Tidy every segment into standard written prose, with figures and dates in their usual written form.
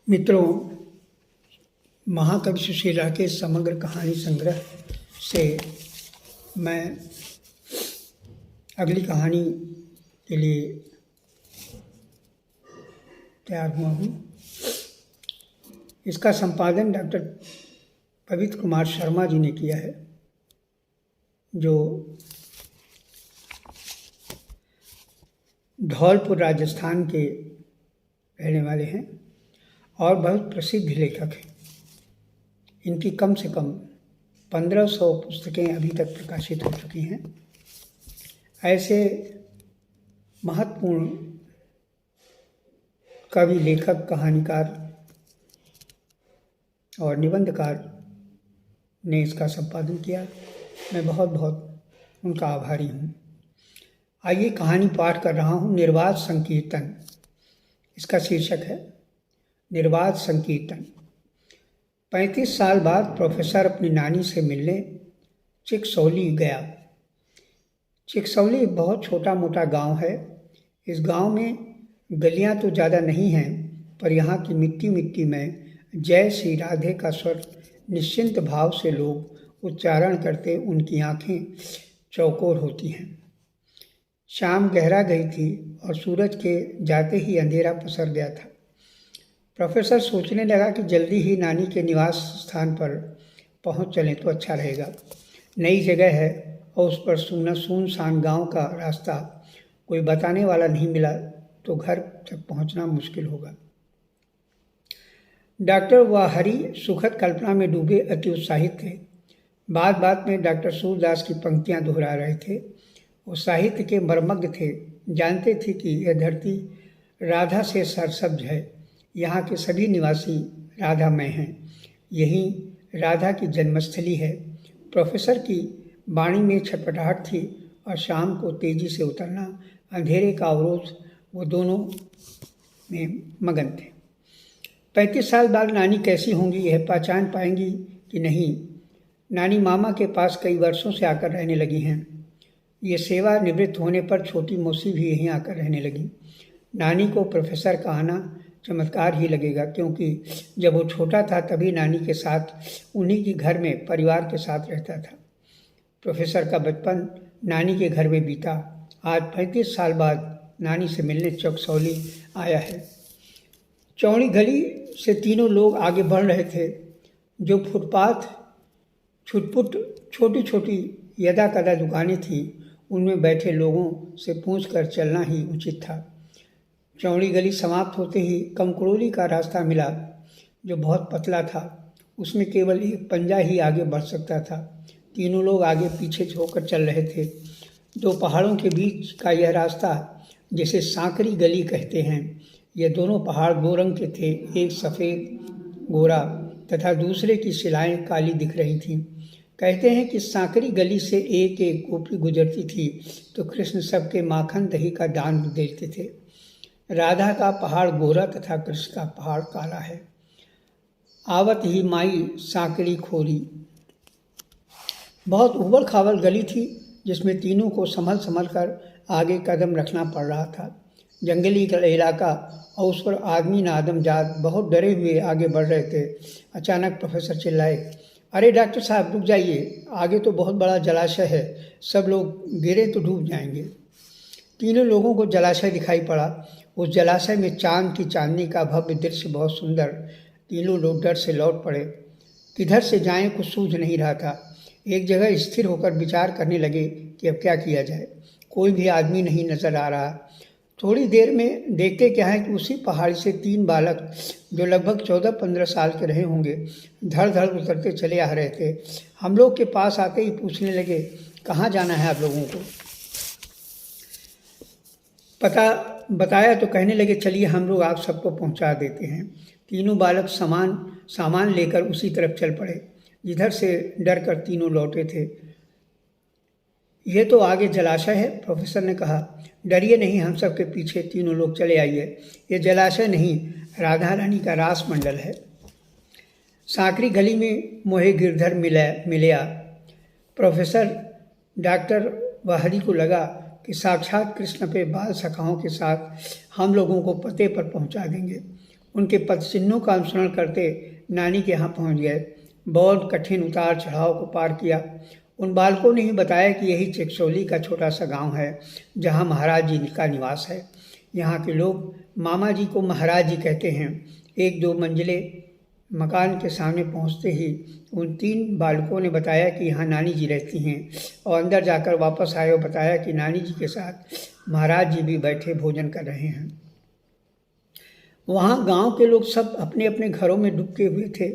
मित्रों, महाकवि सुशीला के समग्र कहानी संग्रह से मैं अगली कहानी के लिए तैयार हुआ हूँ। इसका संपादन डॉक्टर पवित्र कुमार शर्मा जी ने किया है, जो धौलपुर राजस्थान के रहने वाले हैं और बहुत प्रसिद्ध लेखक हैं। इनकी कम से कम 1500 पुस्तकें अभी तक प्रकाशित हो चुकी हैं। ऐसे महत्वपूर्ण कवि, लेखक, कहानीकार और निबंधकार ने इसका संपादन किया। मैं बहुत बहुत उनका आभारी हूँ। आइए कहानी पाठ कर रहा हूँ। निर्वात संकीर्तन इसका शीर्षक है। निर्वात संकीर्तन। 35 साल बाद प्रोफेसर अपनी नानी से मिलने चिकसौली गया। चिकसौली एक बहुत छोटा मोटा गांव है। इस गांव में गलियां तो ज़्यादा नहीं हैं, पर यहाँ की मिट्टी मिट्टी में जय श्री राधे का स्वर निश्चिंत भाव से लोग उच्चारण करते उनकी आंखें चौकोर होती हैं। शाम गहरा गई थी और सूरज के जाते ही अंधेरा पसर गया था। प्रोफेसर सोचने लगा कि जल्दी ही नानी के निवास स्थान पर पहुंच चलें तो अच्छा रहेगा। नई जगह है और उस पर सुनसान गांव का रास्ता कोई बताने वाला नहीं मिला तो घर तक पहुंचना मुश्किल होगा। डॉक्टर व हरि सुखद कल्पना में डूबे अति उत्साहित थे। बात बात में डॉक्टर सूरदास की पंक्तियां दोहरा रहे थे। वो साहित्य के मर्मज्ञ थे, जानते थे कि यह धरती राधा से सरसब्ज है। यहाँ के सभी निवासी राधामय हैं। यही राधा की जन्मस्थली है। प्रोफेसर की वाणी में छटपटाहट थी और शाम को तेजी से उतरना, अंधेरे का अवरोध, वो दोनों में मगन थे। 35 साल बाद नानी कैसी होंगी, यह पहचान पाएंगी कि नहीं। नानी मामा के पास कई वर्षों से आकर रहने लगी हैं। ये सेवा निवृत्त होने पर छोटी मौसी भी यहीं आकर रहने लगी। नानी को प्रोफेसर का आना चमत्कार ही लगेगा, क्योंकि जब वो छोटा था तभी नानी के साथ उन्हीं के घर में परिवार के साथ रहता था। प्रोफेसर का बचपन नानी के घर में बीता। आज 35 साल बाद नानी से मिलने चिकसौली आया है। चौड़ी गली से तीनों लोग आगे बढ़ रहे थे। जो फुटपाथ छुटपुट छोटी छोटी यदा कदा दुकानें थीं, उनमें बैठे लोगों से पूछकर चलना ही उचित था। चौड़ी गली समाप्त होते ही कमकुड़ोली का रास्ता मिला, जो बहुत पतला था। उसमें केवल एक पंजा ही आगे बढ़ सकता था। तीनों लोग आगे पीछे होकर चल रहे थे। दो पहाड़ों के बीच का यह रास्ता, जिसे सांकरी गली कहते हैं, ये दोनों पहाड़ दो रंग के थे। एक सफ़ेद गोरा तथा दूसरे की शिलाएं काली दिख रही थीं। कहते हैं कि सांकरी गली से एक एक गोपी गुजरती थी तो कृष्ण सबके माखन दही का दान देते थे। राधा का पहाड़ गोरा तथा कृष्ण का पहाड़ काला है। आवत ही माई सांकरी खोरी। बहुत उबड़ खाबड़ गली थी, जिसमें तीनों को संभल संभल कर आगे कदम रखना पड़ रहा था। जंगली का इलाका और उस पर आदमी नादमजात बहुत डरे हुए आगे बढ़ रहे थे। अचानक प्रोफेसर चिल्लाए, अरे डॉक्टर साहब, रुक जाइए, आगे तो बहुत बड़ा जलाशय है, सब लोग गिरे तो डूब जाएंगे। तीनों लोगों को जलाशय दिखाई पड़ा। उस जलाशय में चांद की चांदनी का भव्य दृश्य बहुत सुंदर। तीनों लोग डर से लौट पड़े। किधर से जाएं कुछ सूझ नहीं रहा था। एक जगह स्थिर होकर विचार करने लगे कि अब क्या किया जाए। कोई भी आदमी नहीं नजर आ रहा। थोड़ी देर में देखते क्या है कि उसी पहाड़ी से 3 बालक, जो लगभग 14-15 साल के रहे होंगे, धड़ धड़ उतरते चले आ रहे थे। हम लोग के पास आते ही पूछने लगे, कहाँ जाना है आप लोगों को? पता बताया तो कहने लगे, चलिए हम लोग आप सबको पहुंचा देते हैं। तीनों बालक सामान लेकर उसी तरफ चल पड़े जिधर से डर कर तीनों लौटे थे। यह तो आगे जलाशय है, प्रोफेसर ने कहा। डरिए नहीं, हम सब के पीछे तीनों लोग चले आइए। ये जलाशय नहीं, राधा रानी का रास मंडल है। सांकरी गली में मोहे गिरधर मिलया। प्रोफेसर, डॉक्टर व हरि को लगा कि साक्षात कृष्ण पे बाल सखाओं के साथ हम लोगों को पते पर पहुंचा देंगे। उनके पदचिन्हों का अनुसरण करते नानी के यहाँ पहुँच गए। बहुत कठिन उतार चढ़ाव को पार किया। उन बालकों ने ही बताया कि यही चिकसौली का छोटा सा गांव है जहां महाराज जी का निवास है। यहाँ के लोग मामा जी को महाराज जी कहते हैं। 1-2 मंजिले मकान के सामने पहुंचते ही उन 3 बालकों ने बताया कि यहाँ नानी जी रहती हैं और अंदर जाकर वापस आए और बताया कि नानी जी के साथ महाराज जी भी बैठे भोजन कर रहे हैं। वहाँ गांव के लोग सब अपने अपने घरों में डूबे हुए थे।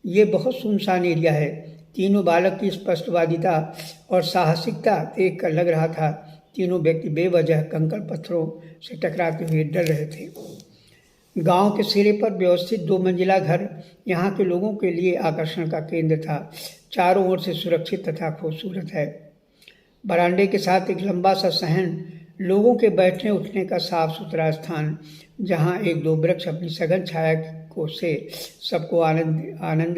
ये बहुत सुनसान एरिया है। तीनों बालक की स्पष्टवादिता और साहसिकता देखकर लग रहा था तीनों व्यक्ति बेवजह कंकड़ पत्थरों से टकराते हुए डर रहे थे। गांव के सिरे पर व्यवस्थित 2 मंजिला घर यहाँ के लोगों के लिए आकर्षण का केंद्र था। चारों ओर से सुरक्षित तथा खूबसूरत है। बरामदे के साथ एक लंबा सा सहन, लोगों के बैठने उठने का साफ सुथरा स्थान, जहाँ 1-2 वृक्ष अपनी सघन छाया को से सबको आनंद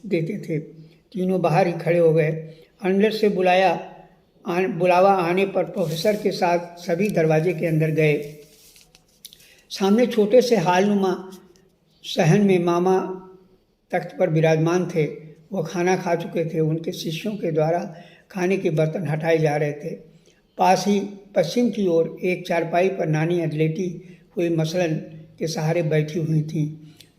देते थे। तीनों बाहर ही खड़े हो गए। अंदर से बुलावा आने पर प्रोफेसर के साथ सभी दरवाजे के अंदर गए। सामने छोटे से हालनुमा सहन में मामा तख्त पर विराजमान थे। वो खाना खा चुके थे। उनके शिष्यों के द्वारा खाने के बर्तन हटाए जा रहे थे। पास ही पश्चिम की ओर एक चारपाई पर नानी अधलेटी हुई मसलन के सहारे बैठी हुई थी।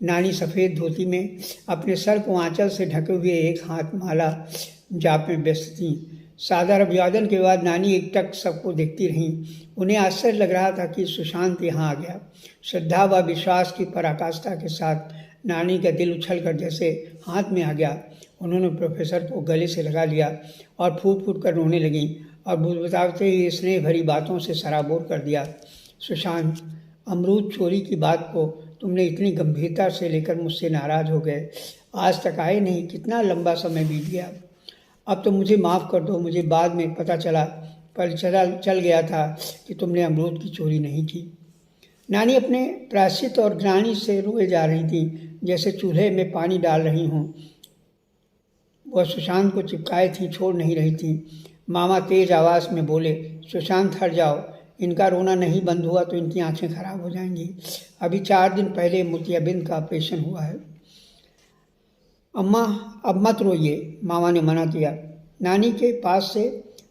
नानी सफ़ेद धोती में अपने सर को आंचल से ढके हुए एक हाथ माला जाप में व्यस्त थी। सादर अभिवादन के बाद नानी एकटक सबको देखती रहीं। उन्हें आश्चर्य लग रहा था कि सुशांत यहाँ आ गया। श्रद्धा व विश्वास की पराकाष्ठा के साथ नानी का दिल उछलकर जैसे हाथ में आ गया। उन्होंने प्रोफेसर को गले से लगा लिया और फूट फूट कर रोने लगीं और बुदबुदाते हुए स्नेह भरी बातों से सराबोर कर दिया। सुशांत, अमरूद चोरी की बात को तुमने इतनी गंभीरता से लेकर मुझसे नाराज़ हो गए। आज तक आए नहीं, कितना लंबा समय बीत गया। अब तो मुझे माफ़ कर दो। मुझे बाद में पता चल गया था कि तुमने अमरूद की चोरी नहीं की। नानी अपने प्रायश्चित और ग्लानि से रोए जा रही थी, जैसे चूल्हे में पानी डाल रही हों। वह सुशांत को चिपकाए थी, छोड़ नहीं रही थी। मामा तेज आवाज़ में बोले, सुशांत हट जाओ। इनका रोना नहीं बंद हुआ तो इनकी आंखें खराब हो जाएंगी। अभी 4 दिन पहले मोतियाबिंद का ऑपरेशन हुआ है। अम्मा अब मत रोइए, मामा ने मना किया। नानी के पास से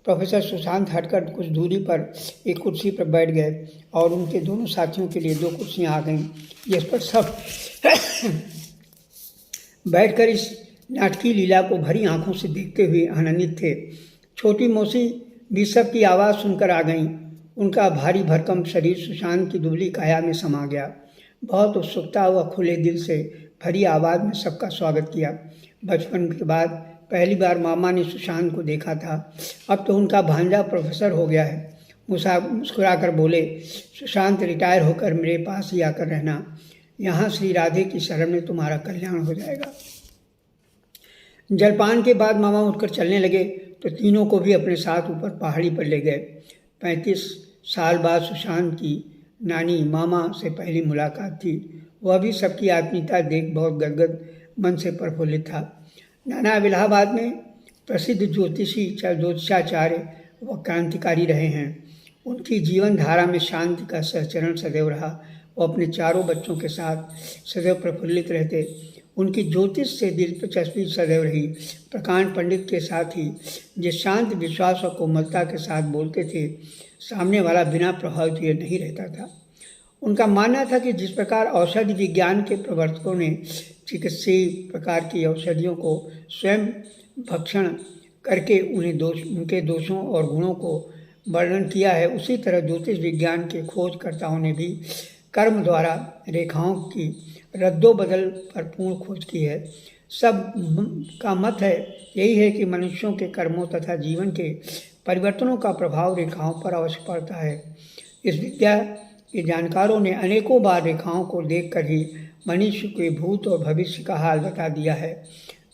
प्रोफेसर सुशांत हटकर कुछ दूरी पर एक कुर्सी पर बैठ गए और उनके दोनों साथियों के लिए 2 कुर्सियां आ गईं, जिस पर सब बैठकर इस नाटकीय लीला को भरी आंखों से देखते हुए आनंदित थे। छोटी मौसी भी सबकी आवाज़ सुनकर आ गईं। उनका भारी भरकम शरीर सुशांत की दुबली काया में समा गया। बहुत उत्सुकता व खुले दिल से भरी आवाज़ में सबका स्वागत किया। बचपन के बाद पहली बार मामा ने सुशांत को देखा था। अब तो उनका भांजा प्रोफेसर हो गया है। मुस्कुराकर बोले, सुशांत रिटायर होकर मेरे पास ही आकर रहना। यहाँ श्री राधे की शरण में तुम्हारा कल्याण हो जाएगा। जलपान के बाद मामा उठकर चलने लगे तो तीनों को भी अपने साथ ऊपर पहाड़ी पर ले गए। 35 साल बाद सुशांत की नानी मामा से पहली मुलाकात थी। वह भी सबकी आत्मीयता देख बहुत गदगद मन से प्रफुल्लित था। नाना इलाहाबाद में प्रसिद्ध ज्योतिषाचार्य व क्रांतिकारी रहे हैं। उनकी जीवन धारा में शांति का सहचरण सदैव रहा। वो अपने चारों बच्चों के साथ सदैव प्रफुल्लित रहते। उनकी ज्योतिष से दिलचस्पी सदैव रही। प्रकांड पंडित के साथ ही जिस शांत विश्वास और कोमलता के साथ बोलते थे, सामने वाला बिना प्रभावित हुए नहीं रहता था। उनका मानना था कि जिस प्रकार औषधि विज्ञान के प्रवर्तकों ने चिकित्सीय प्रकार की औषधियों को स्वयं भक्षण करके उनके दोषों और गुणों को वर्णन किया है, उसी तरह ज्योतिष विज्ञान के खोजकर्ताओं ने भी कर्म द्वारा रेखाओं की रद्दोबदल पर पूर्ण खोज की है। सब का मत है यही है कि मनुष्यों के कर्मों तथा जीवन के परिवर्तनों का प्रभाव रेखाओं पर अवश्य पड़ता है। इस विद्या के जानकारों ने अनेकों बार रेखाओं को देखकर ही मनुष्य के भूत और भविष्य का हाल बता दिया है,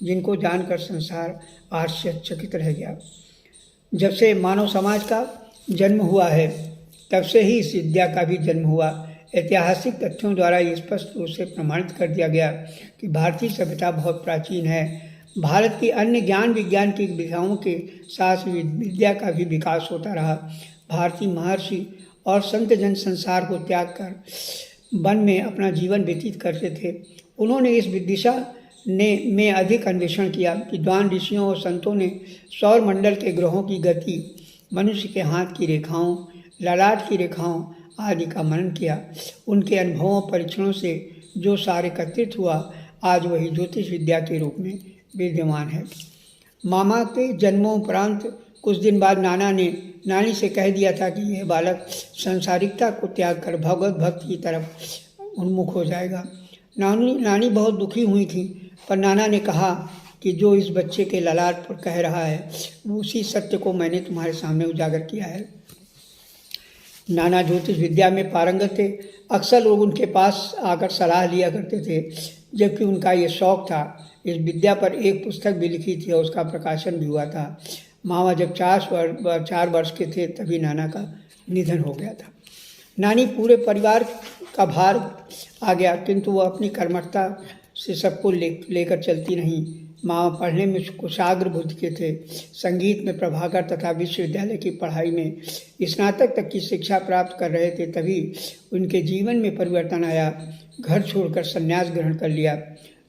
जिनको जानकर संसार आश्चर्यचकित रह गया। जब से मानव समाज का जन्म हुआ है, तब से ही इस विद्या का भी जन्म हुआ। ऐतिहासिक तथ्यों द्वारा ये स्पष्ट रूप से प्रमाणित कर दिया गया कि भारतीय सभ्यता बहुत प्राचीन है। भारत की अन्य ज्ञान विज्ञान की विधाओं के साथ विद्या का भी विकास होता रहा। भारतीय महर्षि और संत जन संसार को त्याग कर वन में अपना जीवन व्यतीत करते थे। उन्होंने इस दिशा में अधिक अन्वेषण किया। विद्वान ऋषियों और संतों ने सौर मंडल के ग्रहों की गति, मनुष्य के हाथ की रेखाओं, ललाट की रेखाओं आदि का मनन किया। उनके अनुभवों परीक्षणों से जो सार एकत्रित हुआ, आज वही ज्योतिष विद्या के रूप में विद्यमान है। मामा के जन्मोपरांत कुछ दिन बाद नाना ने नानी से कह दिया था कि यह बालक संसारिकता को त्याग कर भगवत भक्ति की तरफ उन्मुख हो जाएगा। नानी बहुत दुखी हुई थी, पर नाना ने कहा कि जो इस बच्चे के ललाट पर कह रहा है, उसी सत्य को मैंने तुम्हारे सामने उजागर किया है। नाना ज्योतिष विद्या में पारंगत थे। अक्सर लोग उनके पास आकर सलाह लिया करते थे, जबकि उनका ये शौक था। इस विद्या पर एक पुस्तक भी लिखी थी और उसका प्रकाशन भी हुआ था। मामा जब 4 वर्ष के थे तभी नाना का निधन हो गया था। नानी पूरे परिवार का भार आ गया, किंतु वह अपनी कर्मठता से सबको लेकर चलती रहीं। मामा पढ़ने में कुशाग्र बुद्धि के थे। संगीत में प्रभाकर तथा विश्वविद्यालय की पढ़ाई में स्नातक तक की शिक्षा प्राप्त कर रहे थे। तभी उनके जीवन में परिवर्तन आया। घर छोड़कर संन्यास ग्रहण कर लिया।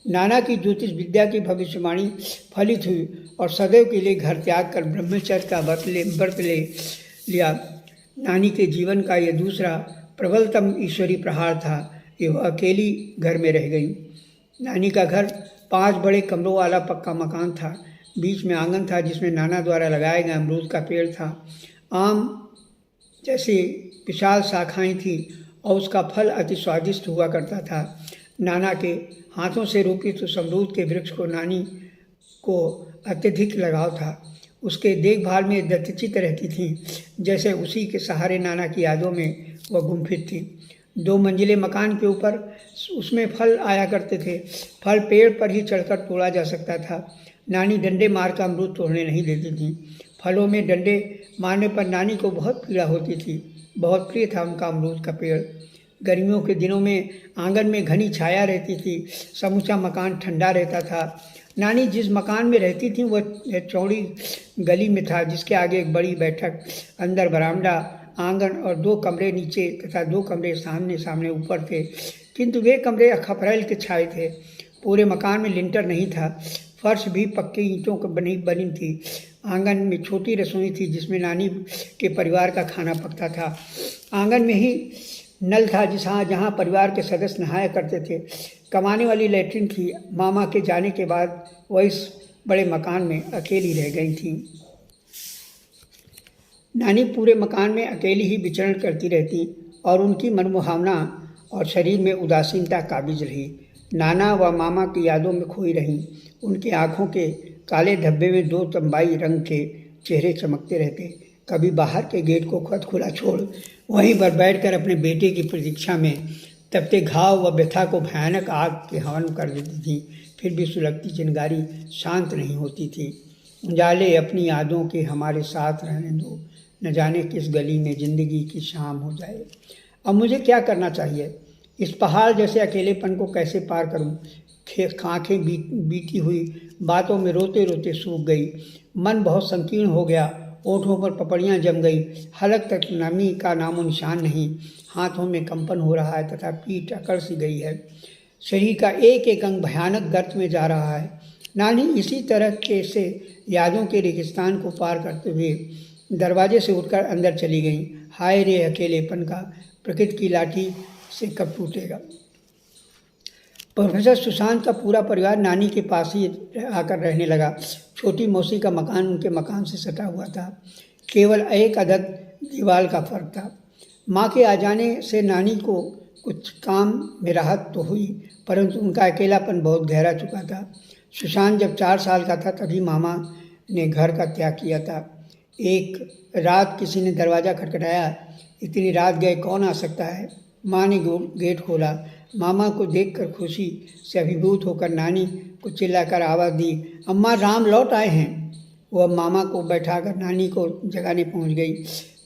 नाना की ज्योतिष विद्या की भविष्यवाणी फलित हुई और सदैव के लिए घर त्याग कर ब्रह्मचर्य का व्रत ले लिया। नानी के जीवन का यह दूसरा प्रबलतम ईश्वरी प्रहार था कि वह अकेली घर में रह गई। नानी का घर 5 बड़े कमरों वाला पक्का मकान था। बीच में आंगन था जिसमें नाना द्वारा लगाया गया अमरूद का पेड़ था। आम जैसे विशाल शाखाएं थी और उसका फल अति स्वादिष्ट हुआ करता था। नाना के हाथों से रोपित उस अमरूद के वृक्ष को नानी को अत्यधिक लगाव था। उसके देखभाल में दत्तचित रहती थी, जैसे उसी के सहारे नाना की यादों में वह गुम्फित थी। 2 मंजिले मकान के ऊपर उसमें फल आया करते थे। फल पेड़ पर ही चढ़कर तोड़ा जा सकता था। नानी डंडे मार कर अमरूद तोड़ने नहीं देती थी। फलों में डंडे मारने पर नानी को बहुत पीड़ा होती थी। बहुत प्रिय था उनका अमरूद का पेड़। गर्मियों के दिनों में आंगन में घनी छाया रहती थी। समूचा मकान ठंडा रहता था। नानी जिस मकान में रहती थी वह चौड़ी गली में था, जिसके आगे एक बड़ी बैठक, अंदर बरामदा, आंगन और 2 कमरे नीचे तथा 2 कमरे सामने सामने ऊपर थे, किंतु वे कमरे खपरेल के छाए थे। पूरे मकान में लिंटर नहीं था। फर्श भी पक्के ईंटों की बनी थी। आंगन में छोटी रसोई थी जिसमें नानी के परिवार का खाना पकता था। आंगन में ही नल था जहाँ परिवार के सदस्य नहाया करते थे। कमाने वाली लैट्रिन थी। मामा के जाने के बाद वह इस बड़े मकान में अकेली रह गई थी। नानी पूरे मकान में अकेली ही विचरण करती रहती और उनकी मनमोहावना और शरीर में उदासीनता काबिज रही। नाना व मामा की यादों में खोई रहीं। उनकी आँखों के काले धब्बे में 2 तंबाई रंग के चेहरे चमकते रहते। कभी बाहर के गेट को खुला छोड़ वहीं पर बैठकर अपने बेटे की प्रतीक्षा में तपते घाव व व्यथा को भयानक आग के हवन कर देती थी। फिर भी सुलगती चिंगारी शांत नहीं होती थी। उजाले अपनी यादों के हमारे साथ रहने दो, न जाने किस गली में ज़िंदगी की शाम हो जाए। अब मुझे क्या करना चाहिए? इस पहाड़ जैसे अकेलेपन को कैसे पार करूं? आँखें बीती हुई बातों में रोते रोते सूख गई। मन बहुत संकीर्ण हो गया। ओठों पर पपड़ियाँ जम गई। हलक तक नमी का नामो निशान नहीं। हाथों में कंपन हो रहा है तथा पीठ अकड़ सी गई है। शरीर का एक एक अंग भयानक गर्त में जा रहा है। नानी इसी तरह के से यादों के रेगिस्तान को पार करते हुए दरवाजे से उठकर अंदर चली गईं। हाय रे अकेलेपन का प्रकृति की लाठी से कब टूटेगा। प्रोफेसर सुशांत का पूरा परिवार नानी के पास ही आकर रहने लगा। छोटी मौसी का मकान उनके मकान से सटा हुआ था। केवल एक अदद दीवार का फर्क था। माँ के आ जाने से नानी को कुछ काम में राहत तो हुई, परंतु उनका अकेलापन बहुत गहरा चुका था। सुशांत जब 4 साल का था तभी मामा ने घर का त्याग किया था। एक रात किसी ने दरवाज़ा खटखटाया। इतनी रात गए कौन आ सकता है? माँ ने गेट खोला। मामा को देखकर खुशी से अभिभूत होकर नानी को चिल्लाकर आवाज़ दी, अम्मा राम लौट आए हैं। वह मामा को बैठाकर नानी को जगाने पहुंच गई।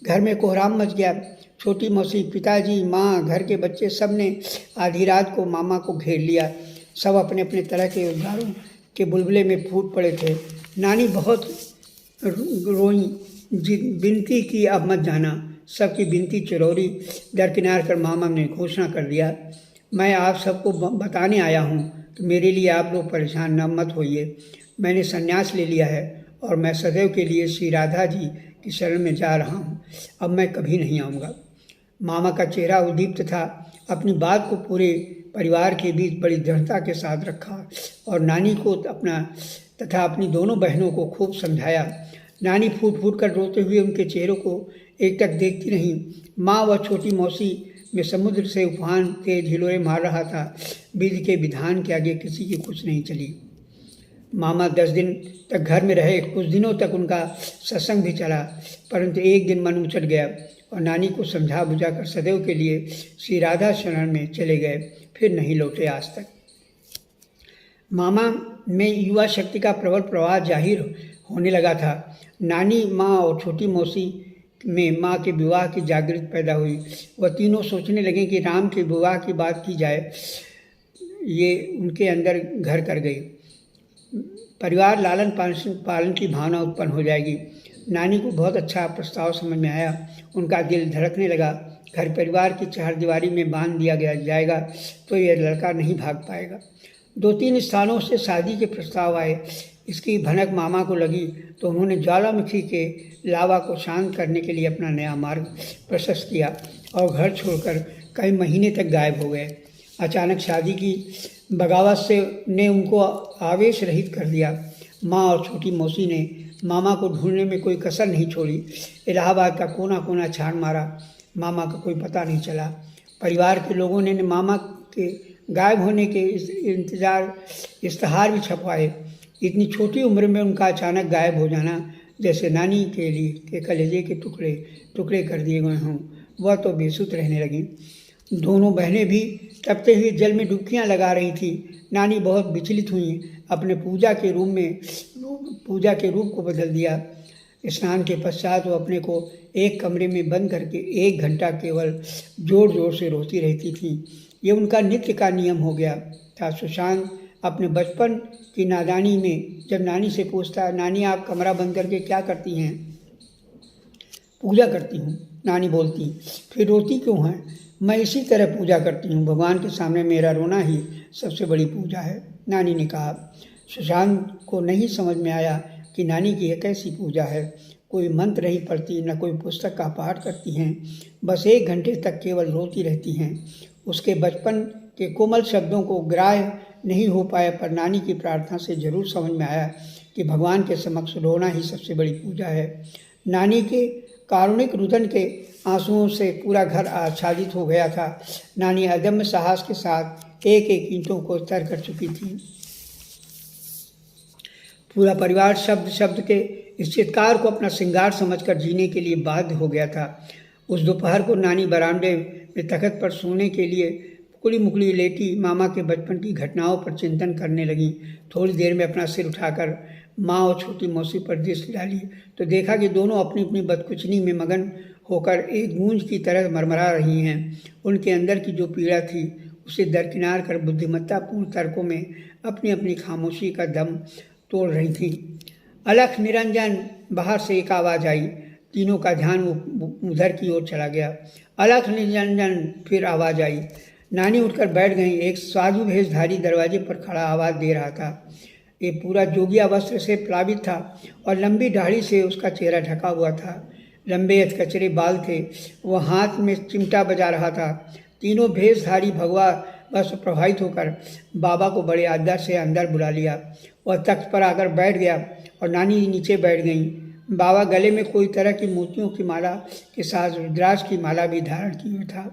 घर में कोहराम मच गया। छोटी मौसी, पिताजी, माँ, घर के बच्चे सब ने आधी रात को मामा को घेर लिया। सब अपने अपने तरह के उद्गारों के बुलबुले में फूट पड़े थे। नानी बहुत रोई, विनती की अब मत जाना। सबकी विनती चिरौरी दरकिनार कर मामा ने घोषणा कर दिया, मैं आप सबको बताने आया हूँ कि मेरे लिए आप लोग परेशान न मत होइए। मैंने संन्यास ले लिया है और मैं सदैव के लिए श्री राधा जी की शरण में जा रहा हूँ। अब मैं कभी नहीं आऊँगा। मामा का चेहरा उद्दीप्त था। अपनी बात को पूरे परिवार के बीच बड़ी दृढ़ता के साथ रखा और नानी को अपना तथा अपनी दोनों बहनों को खूब समझाया। नानी फूट फूट कर रोते हुए उनके चेहरों को एकटक देखती रहीं। माँ व छोटी मौसी में समुद्र से उफान तेज हिलोरे मार रहा था। विधि के विधान के आगे किसी की कुछ नहीं चली। मामा 10 दिन तक घर में रहे। कुछ दिनों तक उनका सत्संग भी चला, परंतु एक दिन मन उचट गया और नानी को समझा बुझा कर सदैव के लिए श्री राधा शरण में चले गए। फिर नहीं लौटे आज तक। मामा में युवा शक्ति का प्रबल प्रवाह जाहिर होने लगा था। नानी, माँ और छोटी मौसी में माँ के विवाह की जागृति पैदा हुई। वह तीनों सोचने लगे कि राम के विवाह की बात की जाए। ये उनके अंदर घर कर गई। परिवार लालन पालन की भावना उत्पन्न हो जाएगी। नानी को बहुत अच्छा प्रस्ताव समझ में आया। उनका दिल धड़कने लगा। घर परिवार की चारदीवारी में बांध दिया जाएगा तो यह लड़का नहीं भाग पाएगा। 2-3 स्थानों से शादी के प्रस्ताव आए। इसकी भनक मामा को लगी तो उन्होंने ज्वालामुखी के लावा को शांत करने के लिए अपना नया मार्ग प्रशस्त किया और घर छोड़कर कई महीने तक गायब हो गए। अचानक शादी की बगावत ने उनको आवेश रहित कर दिया। माँ और छोटी मौसी ने मामा को ढूंढने में कोई कसर नहीं छोड़ी। इलाहाबाद का कोना कोना छान मारा, मामा का कोई पता नहीं चला। परिवार के लोगों ने मामा के गायब होने के इंतजार इश्तहार भी छपवाए। इतनी छोटी उम्र में उनका अचानक गायब हो जाना जैसे नानी के लिए के कलेजे के टुकड़े टुकड़े कर दिए गए हों। वह तो बेसुध रहने लगी। दोनों बहनें भी तपते हुए जल में डुबकियां लगा रही थी। नानी बहुत विचलित हुई। अपने पूजा के रूप को बदल दिया। स्नान के पश्चात वो अपने को एक कमरे में बंद करके 1 घंटा केवल जोर जोर से रोती रहती थी। ये उनका नित्य का नियम हो गया था। सुशांत अपने बचपन की नादानी में जब नानी से पूछता, नानी आप कमरा बंद करके क्या करती हैं? पूजा करती हूँ, नानी बोलती। फिर रोती क्यों हैं? मैं इसी तरह पूजा करती हूँ। भगवान के सामने मेरा रोना ही सबसे बड़ी पूजा है, नानी ने कहा। सुशांत को नहीं समझ में आया कि नानी की यह कैसी पूजा है। कोई मंत्र नहीं पढ़ती, न कोई पुस्तक का पाठ करती हैं, बस 1 घंटे तक केवल रोती रहती हैं। उसके बचपन के कोमल शब्दों को ग्राह्य नहीं हो पाया, पर नानी की प्रार्थना से जरूर समझ में आया कि भगवान के समक्ष रोना ही सबसे बड़ी पूजा है। नानी के कारुणिक रुदन के आंसुओं से पूरा घर आच्छादित हो गया था। नानी अदम्य साहस के साथ एक एक ईंटों को तर कर चुकी थी। पूरा परिवार शब्द शब्द के इस चित्कार को अपना श्रृंगार समझकर जीने के लिए बाध्य हो गया था। उस दोपहर को नानी बरामदे में तख्त पर सोने के लिए कुड़ी मुकड़ी लेटी मामा के बचपन की घटनाओं पर चिंतन करने लगी। थोड़ी देर में अपना सिर उठाकर माँ और छोटी मौसी पर दृष्टि डाली तो देखा कि दोनों अपनी अपनी बदकुचनी में मगन होकर एक गूंज की तरह मरमरा रही हैं। उनके अंदर की जो पीड़ा थी उसे दरकिनार कर बुद्धिमत्तापूर्ण तर्कों में अपनी अपनी खामोशी का दम तोड़ रही थी। अलख निरंजन, बाहर से एक आवाज़ आई। तीनों का ध्यान उधर की ओर चला गया। अलख निरंजन, फिर आवाज़ आई। नानी उठकर बैठ गई। एक साधु भेषधारी दरवाजे पर खड़ा आवाज़ दे रहा था। ये पूरा जोगिया वस्त्र से प्लावित था और लंबी दाढ़ी से उसका चेहरा ढका हुआ था। लंबे कचरे बाल थे। वह हाथ में चिमटा बजा रहा था। तीनों भेषधारी भगवा बस प्रभावित होकर बाबा को बड़े आदर से अंदर बुला लिया। वह तख्त पर आकर बैठ गया और नानी नीचे बैठ गईं। बाबा गले में कोई तरह की मोतियों की माला के साथ रुद्राक्ष की माला भी धारण किए था।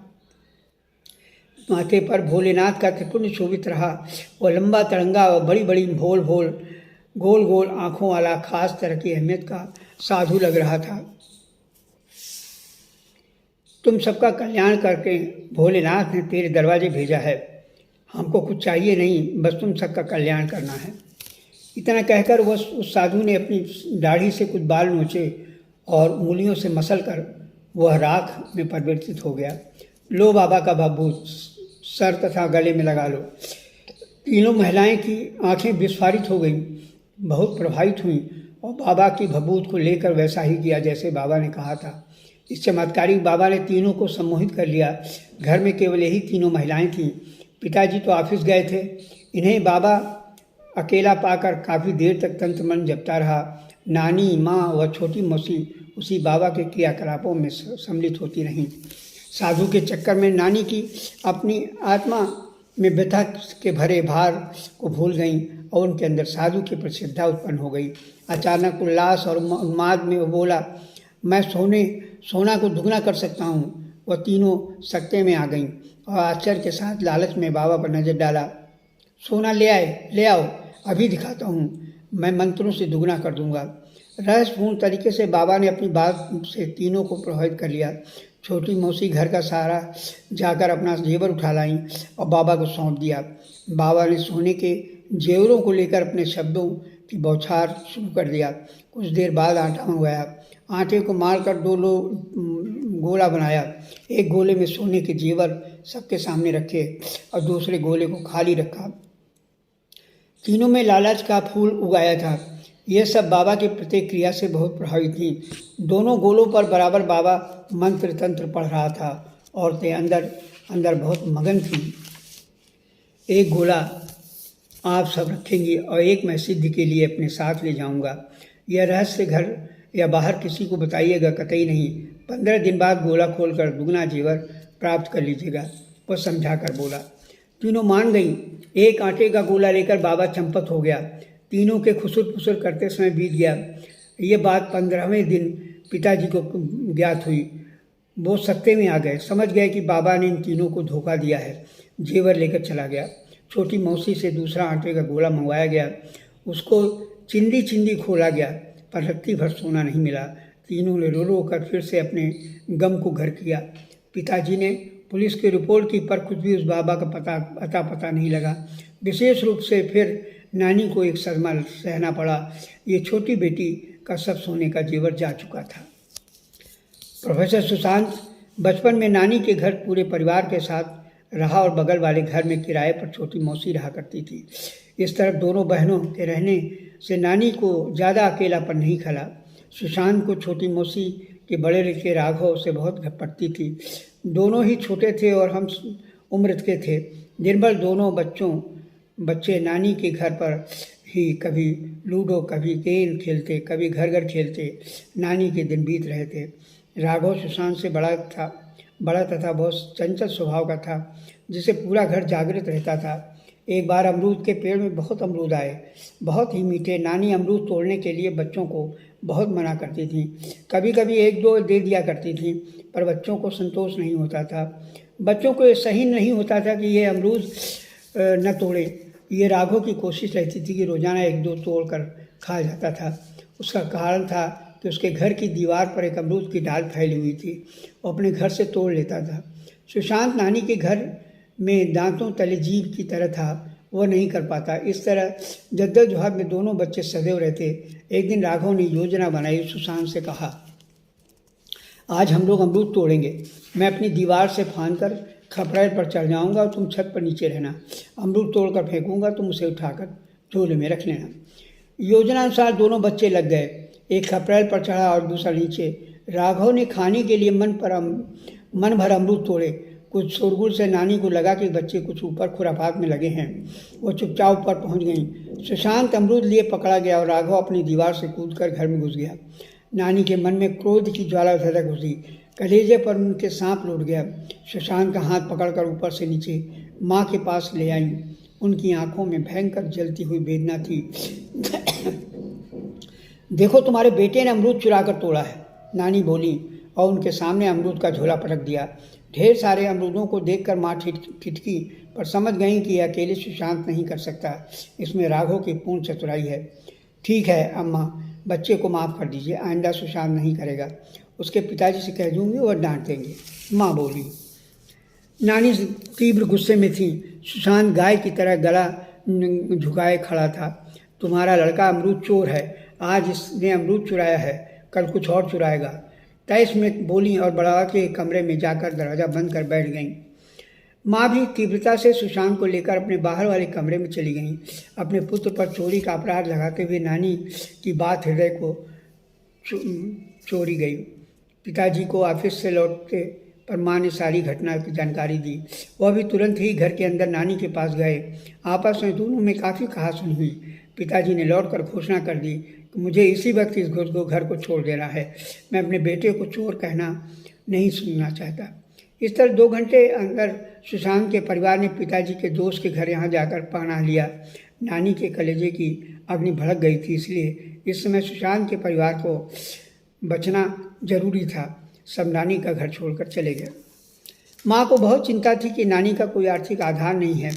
माथे पर भोलेनाथ का त्रिपुंड शोभित रहा। वह लंबा तिरंगा और बड़ी बड़ी गोल गोल आँखों वाला खास तरह की अहमियत का साधु लग रहा था। तुम सबका कल्याण करके भोलेनाथ ने तेरे दरवाजे भेजा है। हमको कुछ चाहिए नहीं, बस तुम सबका कल्याण करना है। इतना कहकर वह उस साधु ने अपनी दाढ़ी से कुछ बाल नोचे और उंगलियों से मसल कर वह राख में परिवर्तित हो गया। लो बाबा का भभूत सर तथा गले में लगा लो। तीनों महिलाएं की आंखें विस्फारित हो गईं, बहुत प्रभावित हुईं और बाबा की भभूत को लेकर वैसा ही किया जैसे बाबा ने कहा था। इस चमत्कारी बाबा ने तीनों को सम्मोहित कर लिया। घर में केवल यही तीनों महिलाएं थीं। पिताजी तो ऑफिस गए थे। इन्हें बाबा अकेला पाकर काफ़ी देर तक तंत्र मन जपता रहा। नानी, माँ व छोटी मौसी उसी बाबा के क्रियाकलापों में सम्मिलित होती रहीं। साधु के चक्कर में नानी की अपनी आत्मा में व्यथा के भरे भार को भूल गईं और उनके अंदर साधु की प्रति श्रद्धा उत्पन्न हो गई। अचानक उल्लास और उन्माद में वो बोला, मैं सोना को दुगना कर सकता हूँ। वह तीनों सकते में आ गईं और आश्चर्य के साथ लालच में बाबा पर नजर डाला। सोना ले आओ, अभी दिखाता हूँ, मैं मंत्रों से दुगना कर दूंगा। रहस्यपूर्ण तरीके से बाबा ने अपनी बात से तीनों को प्रभावित कर लिया। छोटी मौसी घर का सहारा जाकर अपना जेवर उठा लाई और बाबा को सौंप दिया। बाबा ने सोने के जेवरों को लेकर अपने शब्दों की बौछार शुरू कर दिया। कुछ देर बाद आटा मंगवाया। आटे को मारकर 2 गोला बनाया। एक गोले में सोने के जेवर सबके सामने रखे और दूसरे गोले को खाली रखा। तीनों में लालच का फूल उगाया था। यह सब बाबा की प्रतिक्रिया से बहुत प्रभावित थी। दोनों गोलों पर बराबर बाबा मंत्र तंत्र पढ़ रहा था। औरतें अंदर बहुत मगन थीं। एक गोला आप सब रखेंगी और एक मैं सिद्धि के लिए अपने साथ ले जाऊंगा। यह रहस्य घर या बाहर किसी को बताइएगा कतई नहीं। 15 दिन बाद गोला खोलकर दुगना जेवर प्राप्त कर लीजिएगा, वह समझा कर बोला। तीनों मान गईं। एक आटे का गोला लेकर बाबा चंपत हो गया। तीनों के खुसुर फुसुर करते समय बीत गया। ये बात 15वें दिन पिताजी को ज्ञात हुई। वो सकते में आ गए, समझ गए कि बाबा ने इन तीनों को धोखा दिया है। जेवर लेकर चला गया। छोटी मौसी से दूसरा आटे का गोला मंगवाया गया। उसको चिंदी खोला गया, पर रत्ती भर सोना नहीं मिला। तीनों ने रो कर फिर से अपने गम को घर किया। पिताजी ने पुलिस की रिपोर्ट की, पर कुछ भी उस बाबा का पता नहीं लगा। विशेष रूप से फिर नानी को एक सदमा सहना पड़ा। ये छोटी बेटी का सब सोने का जेवर जा चुका था। प्रोफेसर सुशांत बचपन में नानी के घर पूरे परिवार के साथ रहा और बगल वाले घर में किराए पर छोटी मौसी रहा करती थी। इस तरफ दोनों बहनों के रहने से नानी को ज़्यादा अकेलापन नहीं खला। सुशांत को छोटी मौसी के बड़े लड़के राघव से बहुत घपटती थी। दोनों ही छोटे थे और हम उम्र के थे। दिन भर दोनों बच्चे नानी के घर पर ही कभी लूडो, कभी गेंद खेलते, कभी घर खेलते नानी के दिन बीत रहे थे। राघव सुशांत से बड़ा तथा बहुत चंचल स्वभाव का था, जिसे पूरा घर जागृत रहता था। एक बार अमरूद के पेड़ में बहुत अमरूद आए, बहुत ही मीठे। नानी अमरूद तोड़ने के लिए बच्चों को बहुत मना करती थी। कभी कभी 1-2 दे दिया करती थी, पर बच्चों को संतोष नहीं होता था। बच्चों को सही नहीं होता था कि ये अमरूद न तोड़े। ये राघव की कोशिश रहती थी कि रोज़ाना 1-2 तोड़ कर खा जाता था। उसका कारण था कि उसके घर की दीवार पर एक अमरूद की डाल फैली हुई थी। वो अपने घर से तोड़ लेता था। सुशांत नानी के घर में दांतों तले जीभ की तरह था, वह नहीं कर पाता। इस तरह जद्दोजहद में दोनों बच्चे सदैव रहते। एक दिन राघव ने योजना बनाई। सुशांत से कहा, आज हम लोग अमरूद तोड़ेंगे। मैं अपनी दीवार से फांद कर खपरेल पर चढ़ जाऊंगा और तुम छत पर नीचे रहना। अमरूद तोड़कर फेंकूंगा, तुम उसे उठाकर झोले में रख लेना। योजना अनुसार दोनों बच्चे लग गए। एक खपरेल पर चढ़ा और दूसरा नीचे। राघव ने खाने के लिए मन भर अमरूद तोड़े। कुछ शोरगुल से नानी को लगा कि बच्चे कुछ ऊपर खुराफात में लगे हैं। वो चुपचाप ऊपर पहुंच गईं। सुशांत अमरूद लिए पकड़ा गया और राघव अपनी दीवार से कूदकर घर में घुस गया। नानी के मन में क्रोध की ज्वाला धधक उठी। कलेजे पर उनके सांप लौट गया। सुशांत का हाथ पकड़कर ऊपर से नीचे माँ के पास ले आई। उनकी आंखों में भयंकर जलती हुई वेदना थी। देखो, तुम्हारे बेटे ने अमरूद चुरा कर तोड़ा है, नानी बोली और उनके सामने अमरूद का झोला पटक दिया। ढेर सारे अमरूदों को देखकर माँ ठिठकी, पर समझ गई कि अकेले सुशांत नहीं कर सकता। इसमें राघव की पूर्ण चतुराई है। ठीक है अम्मा, बच्चे को माफ़ कर दीजिए, आइंदा सुशांत नहीं करेगा। उसके पिताजी से कह दूंगी, वह डांट देंगे, माँ बोली। नानी तीव्र गुस्से में थी। सुशांत गाय की तरह गला झुकाए खड़ा था। तुम्हारा लड़का अमरूद चोर है। आज इसने अमरूद चुराया है, कल कुछ और चुराएगा। तैश में बोली और बढ़ा के कमरे में जाकर दरवाज़ा बंद कर बैठ गईं। माँ भी तीव्रता से सुशांत को लेकर अपने बाहर वाले कमरे में चली गईं। अपने पुत्र पर चोरी का अपराध लगाते हुए नानी की बात हृदय को चोरी गई। पिताजी को ऑफिस से लौटते पर माँ ने सारी घटना की जानकारी दी। वह भी तुरंत ही घर के अंदर नानी के पास गए। आपस में दोनों में काफ़ी कहासुनी हुई। पिताजी ने लौटकर घोषणा कर दी कि मुझे इसी वक्त इस घर को छोड़ देना है। मैं अपने बेटे को चोर कहना नहीं सुनना चाहता। इस तरह 2 घंटे अंदर सुशांत के परिवार ने पिताजी के दोस्त के घर यहाँ जाकर पनाह लिया। नानी के कलेजे की अग्नि भड़क गई थी, इसलिए इस समय सुशांत के परिवार को बचना जरूरी था। सब नानी का घर छोड़कर चले गए। माँ को बहुत चिंता थी कि नानी का कोई आर्थिक आधार नहीं है।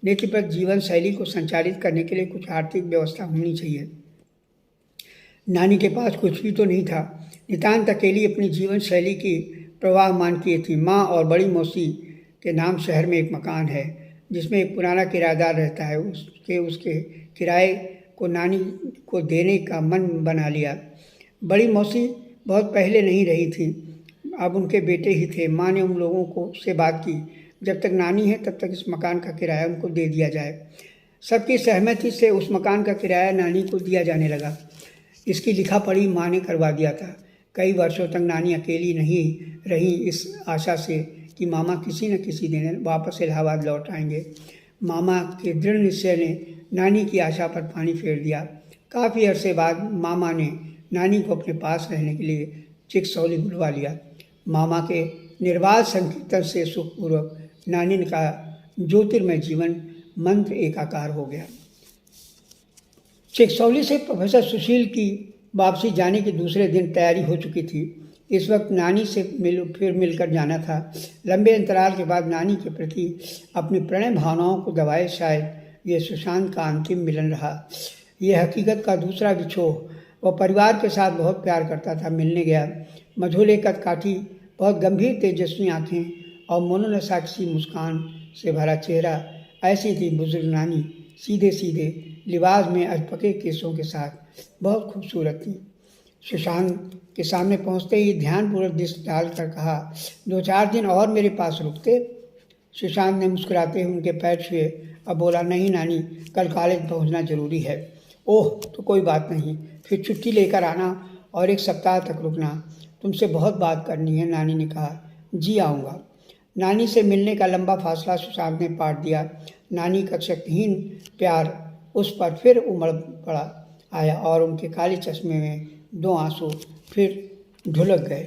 नीतिबद्ध जीवन शैली को संचालित करने के लिए कुछ आर्थिक व्यवस्था होनी चाहिए। नानी के पास कुछ भी तो नहीं था। नितांत अकेली अपनी जीवन शैली की प्रवाहमान किए थी। माँ और बड़ी मौसी के नाम शहर में एक मकान है जिसमें एक पुराना किराएदार रहता है। उसके किराए को नानी को देने का मन बना लिया। बड़ी मौसी बहुत पहले नहीं रही थी, अब उनके बेटे ही थे। माँ ने उन लोगों को से बात की, जब तक नानी है तब तक इस मकान का किराया उनको दे दिया जाए। सबकी सहमति से उस मकान का किराया नानी को दिया जाने लगा। इसकी लिखा पढ़ी माँ ने करवा दिया था। कई वर्षों तक नानी अकेली नहीं रही, इस आशा से कि मामा किसी न किसी दिन वापस इलाहाबाद लौट आएंगे। मामा के दृढ़ निश्चय ने नानी की आशा पर पानी फेर दिया। काफ़ी अरसे बाद मामा ने नानी को अपने पास रहने के लिए चिकसौली बुलवा लिया। मामा के निर्बाध संकीर्तन से सुखपूर्वक नानी का ज्योतिर्मय जीवन मंत्र एकाकार हो गया। चिकसौली से प्रोफेसर सुशील की वापसी जाने के दूसरे दिन तैयारी हो चुकी थी। इस वक्त नानी से फिर मिलकर जाना था। लंबे अंतराल के बाद नानी के प्रति अपनी प्रणय भावनाओं को दबाए शायद ये सुशांत का अंतिम मिलन रहा। यह हकीकत का दूसरा बिछोह। वह परिवार के साथ बहुत प्यार करता था। मिलने गया। मझोले कदकाठी, बहुत गंभीर तेजस्वी आँखें और मोनोनसाक्षी मुस्कान से भरा चेहरा। ऐसी थी बुजुर्ग नानी, सीधे सीधे लिबास में अधपके केसों के साथ बहुत खूबसूरत थी। सुशांत के सामने पहुंचते ही ध्यानपूर्वक दृष्टि डालकर कहा, 2-4 दिन और मेरे पास रुकते। सुशांत ने मुस्कुराते हुए उनके पैर छुए और बोला, नहीं नानी, कल कॉलेज पहुंचना जरूरी है। ओह, तो कोई बात नहीं, फिर छुट्टी लेकर आना और 1 सप्ताह तक रुकना। तुमसे बहुत बात करनी है। नानी ने कहा, जी आऊँगा। नानी से मिलने का लंबा फासला सुशांत ने पाट दिया। नानी का शक्तिहीन प्यार उस पर फिर उमड़ पड़ा आया और उनके काले चश्मे में 2 आंसू फिर ढुलक गए।